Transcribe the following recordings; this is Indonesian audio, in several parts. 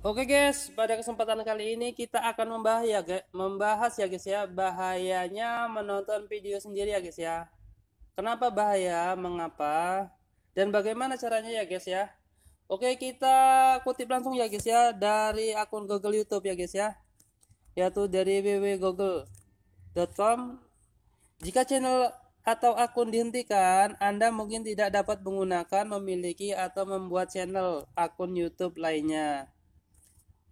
Oke guys, pada kesempatan kali ini kita akan membahas ya guys ya, bahayanya menonton video sendiri ya guys ya. Kenapa bahaya, mengapa, dan bagaimana caranya ya guys ya. Oke, kita kutip langsung ya guys ya dari akun Google YouTube ya guys ya, yaitu dari www.google.com. Jika channel atau akun dihentikan, Anda mungkin tidak dapat menggunakan, memiliki, atau membuat channel akun YouTube lainnya.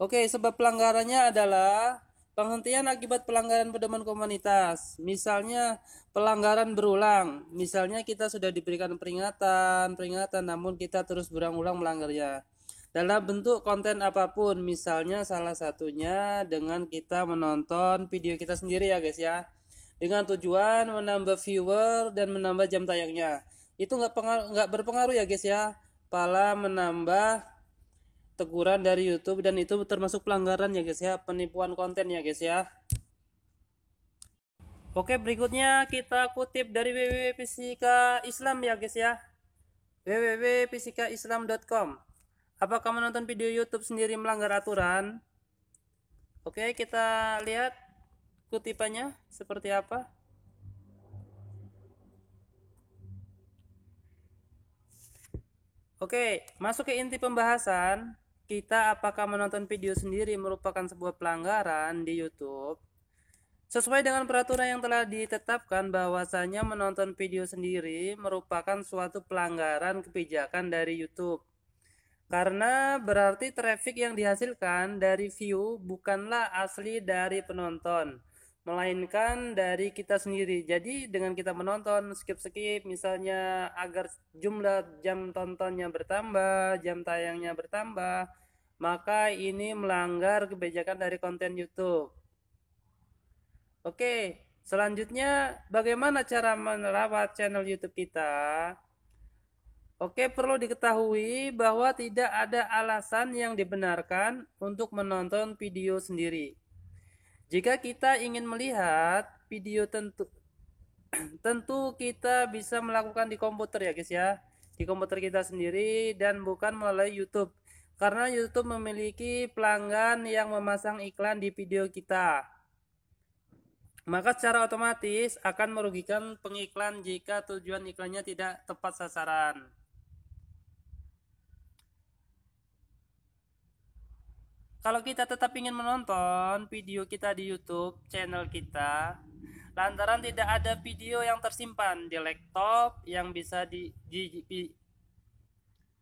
Oke, sebab pelanggarannya adalah penghentian akibat pelanggaran pedoman komunitas. Misalnya pelanggaran berulang. Misalnya kita sudah diberikan peringatan, namun kita terus berulang-ulang melanggarnya. Dalam bentuk konten apapun, misalnya salah satunya dengan kita menonton video kita sendiri ya guys ya. Dengan tujuan menambah viewer dan menambah jam tayangnya. Itu nggak berpengaruh ya guys ya. Pala menambah teguran dari YouTube, dan itu termasuk pelanggaran ya guys ya, penipuan konten ya guys ya. Oke, berikutnya kita kutip dari www.fisika Islam ya guys ya, www.fisikaislam.com. Apakah menonton video YouTube sendiri melanggar aturan? Oke, kita lihat kutipannya seperti apa. Oke, masuk ke inti pembahasan kita, apakah menonton video sendiri merupakan sebuah pelanggaran di YouTube. Sesuai dengan peraturan yang telah ditetapkan, bahwasanya menonton video sendiri merupakan suatu pelanggaran kebijakan dari YouTube. Karena berarti traffic yang dihasilkan dari view bukanlah asli dari penonton, melainkan dari kita sendiri. Jadi dengan kita menonton skip-skip misalnya agar jumlah jam tontonnya bertambah, jam tayangnya bertambah, maka ini melanggar kebijakan dari konten YouTube. Oke, selanjutnya bagaimana cara merawat channel YouTube kita? Oke, perlu diketahui bahwa tidak ada alasan yang dibenarkan untuk menonton video sendiri. Jika kita ingin melihat video, tentu kita bisa melakukan di komputer ya guys ya, di komputer kita sendiri dan bukan melalui YouTube. Karena YouTube memiliki pelanggan yang memasang iklan di video kita, maka secara otomatis akan merugikan pengiklan jika tujuan iklannya tidak tepat sasaran. Kalau kita tetap ingin menonton video kita di YouTube channel kita, lantaran tidak ada video yang tersimpan di laptop yang bisa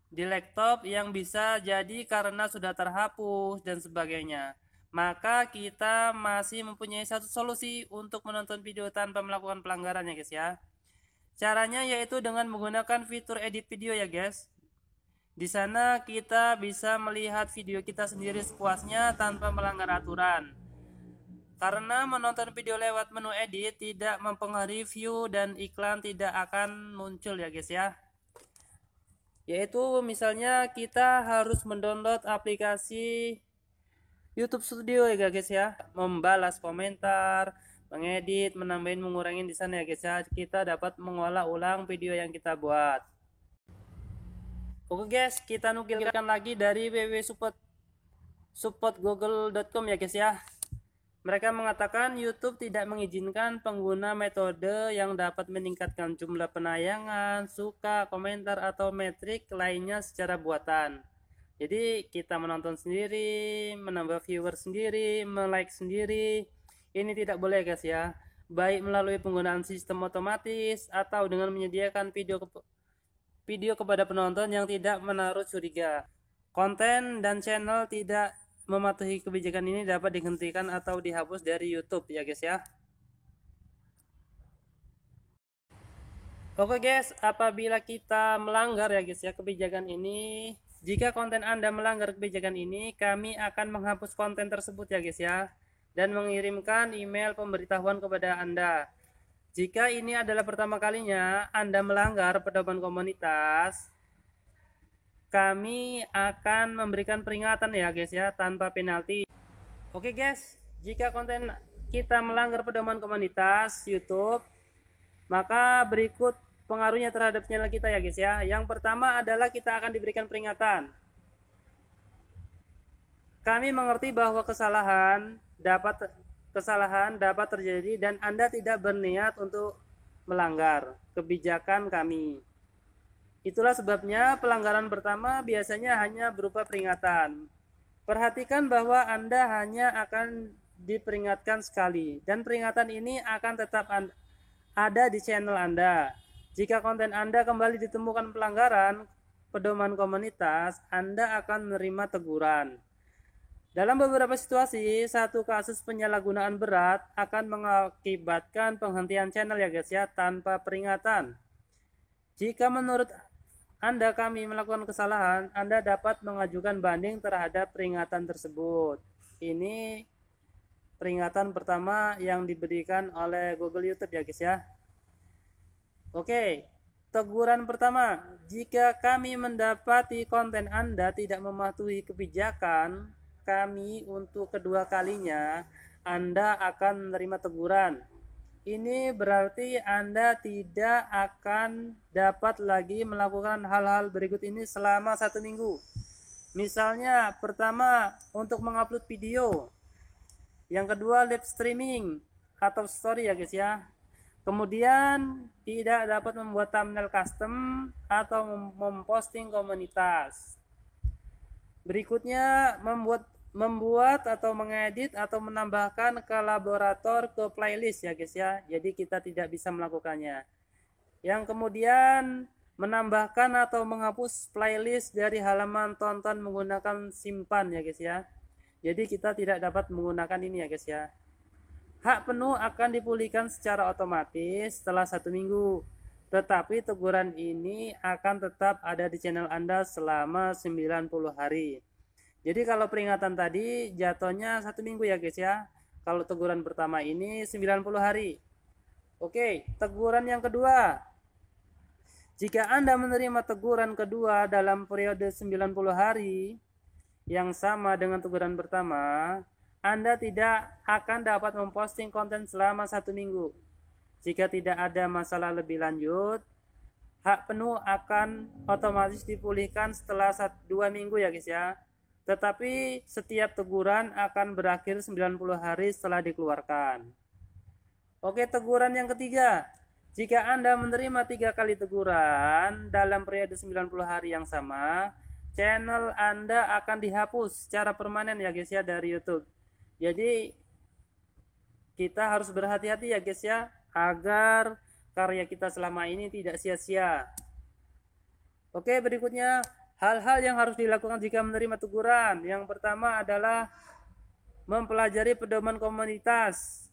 di laptop yang bisa jadi karena sudah terhapus dan sebagainya, maka kita masih mempunyai satu solusi untuk menonton video tanpa melakukan pelanggaran ya guys ya. Caranya yaitu dengan menggunakan fitur edit video ya guys. Di sana kita bisa melihat video kita sendiri sepuasnya tanpa melanggar aturan. Karena menonton video lewat menu edit tidak mempengaruhi view dan iklan tidak akan muncul ya guys ya. Yaitu misalnya kita harus mendownload aplikasi YouTube Studio ya guys ya, membalas komentar, mengedit, menambahin, mengurangin di sana ya guys ya. Kita dapat mengolah ulang video yang kita buat. Oke guys, kita nukilkan lagi dari www.supportgoogle.com ya guys ya. Mereka mengatakan YouTube tidak mengizinkan pengguna metode yang dapat meningkatkan jumlah penayangan, suka, komentar, atau metrik lainnya secara buatan. Jadi kita menonton sendiri, menambah viewer sendiri, like sendiri, ini tidak boleh guys ya. Baik melalui penggunaan sistem otomatis atau dengan menyediakan video kepada penonton yang tidak menaruh curiga. Konten dan channel tidak mematuhi kebijakan ini dapat dihentikan atau dihapus dari YouTube ya guys ya. Oke guys, apabila kita melanggar ya guys ya kebijakan ini, jika konten Anda melanggar kebijakan ini, kami akan menghapus konten tersebut ya guys ya, dan mengirimkan email pemberitahuan kepada Anda. Jika ini adalah pertama kalinya Anda melanggar pedoman komunitas, kami akan memberikan peringatan ya guys ya, tanpa penalti. Oke guys, jika konten kita melanggar pedoman komunitas YouTube, maka berikut pengaruhnya terhadap channel kita ya guys ya. Yang pertama adalah kita akan diberikan peringatan. Kami mengerti bahwa kesalahan dapat terjadi dan Anda tidak berniat untuk melanggar kebijakan kami. Itulah sebabnya pelanggaran pertama biasanya hanya berupa peringatan. Perhatikan bahwa Anda hanya akan diperingatkan sekali dan peringatan ini akan tetap ada di channel Anda. Jika konten Anda kembali ditemukan pelanggaran pedoman komunitas, Anda akan menerima teguran. Dalam beberapa situasi, satu kasus penyalahgunaan berat akan mengakibatkan penghentian channel ya guys ya, tanpa peringatan. Jika menurut Anda kami melakukan kesalahan, Anda dapat mengajukan banding terhadap peringatan tersebut. Ini peringatan pertama yang diberikan oleh Google YouTube ya guys ya. Oke, teguran pertama, jika kami mendapati konten Anda tidak mematuhi kebijakan kami untuk kedua kalinya, Anda akan menerima teguran. Ini berarti Anda tidak akan dapat lagi melakukan hal-hal berikut ini selama 1 minggu. Misalnya, pertama, untuk mengupload video. Yang kedua, live streaming atau story ya guys ya. Kemudian, tidak dapat membuat thumbnail custom atau memposting komunitas. Berikutnya, membuat atau mengedit atau menambahkan kolaborator ke playlist ya guys ya. Jadi kita tidak bisa melakukannya. Yang kemudian menambahkan atau menghapus playlist dari halaman tonton menggunakan simpan ya guys ya. Jadi kita tidak dapat menggunakan ini ya guys ya. Hak penuh akan dipulihkan secara otomatis setelah 1 minggu. Tetapi teguran ini akan tetap ada di channel Anda selama 90 hari. Jadi kalau peringatan tadi jatuhnya 1 minggu ya guys ya. Kalau teguran pertama ini 90 hari. Oke, teguran yang kedua. Jika Anda menerima teguran kedua dalam periode 90 hari yang sama dengan teguran pertama, Anda tidak akan dapat memposting konten selama 1 minggu. Jika tidak ada masalah lebih lanjut, hak penuh akan otomatis dipulihkan setelah 2 minggu ya guys ya. Tetapi setiap teguran akan berakhir 90 hari setelah dikeluarkan. Oke, teguran yang ketiga. Jika Anda menerima 3 kali teguran dalam periode 90 hari yang sama, channel Anda akan dihapus secara permanen ya guys ya dari YouTube. Jadi kita harus berhati-hati ya guys ya, agar karya kita selama ini tidak sia-sia. Oke, berikutnya hal-hal yang harus dilakukan jika menerima teguran. Yang pertama adalah mempelajari pedoman komunitas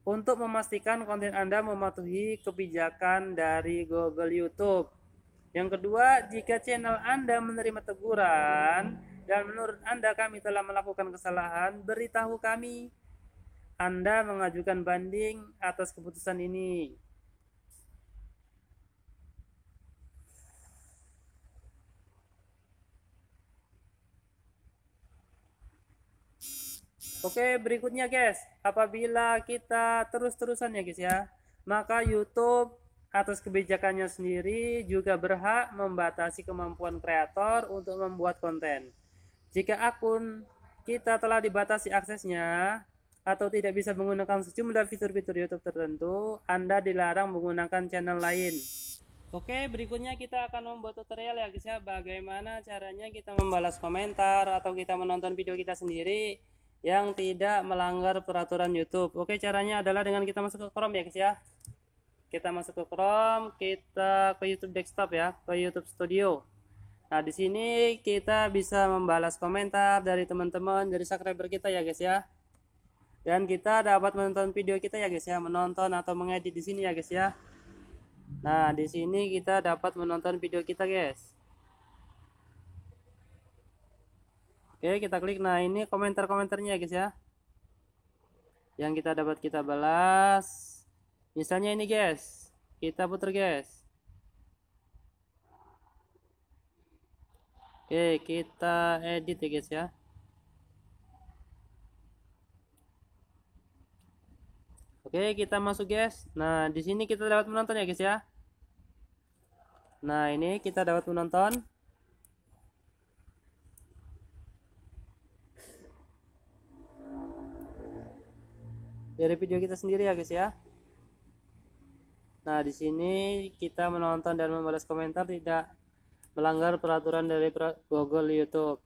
untuk memastikan konten Anda mematuhi kebijakan dari Google YouTube. Yang kedua, jika channel Anda menerima teguran dan menurut Anda kami telah melakukan kesalahan, beritahu kami. Anda mengajukan banding atas keputusan ini. Oke, berikutnya guys, apabila kita terus-terusan ya guys ya, maka YouTube atas kebijakannya sendiri juga berhak membatasi kemampuan kreator untuk membuat konten. Jika akun kita telah dibatasi aksesnya atau tidak bisa menggunakan sejumlah fitur-fitur YouTube tertentu, Anda dilarang menggunakan channel lain. Oke, berikutnya kita akan membuat tutorial ya guys ya, bagaimana caranya kita membalas komentar atau kita menonton video kita sendiri yang tidak melanggar peraturan YouTube. Oke, caranya adalah dengan kita masuk ke Chrome ya guys ya. Kita masuk ke Chrome, kita ke YouTube desktop ya, ke YouTube Studio. Nah, di sini kita bisa membalas komentar dari teman-teman, dari subscriber kita ya guys ya. Dan kita dapat menonton video kita ya guys ya, menonton atau mengedit di sini ya guys ya. Nah, di sini kita dapat menonton video kita guys. Oke, kita klik. Nah, ini komentar-komentarnya guys ya, yang kita dapat kita balas. Misalnya ini guys, kita putar guys. Oke, kita edit ya guys ya. Oke, kita masuk guys. Nah, di sini kita dapat menonton ya guys ya. Nah, ini kita dapat menonton. dari video kita sendiri ya guys ya. Nah, di sini kita menonton dan membalas komentar tidak melanggar peraturan dari Google YouTube.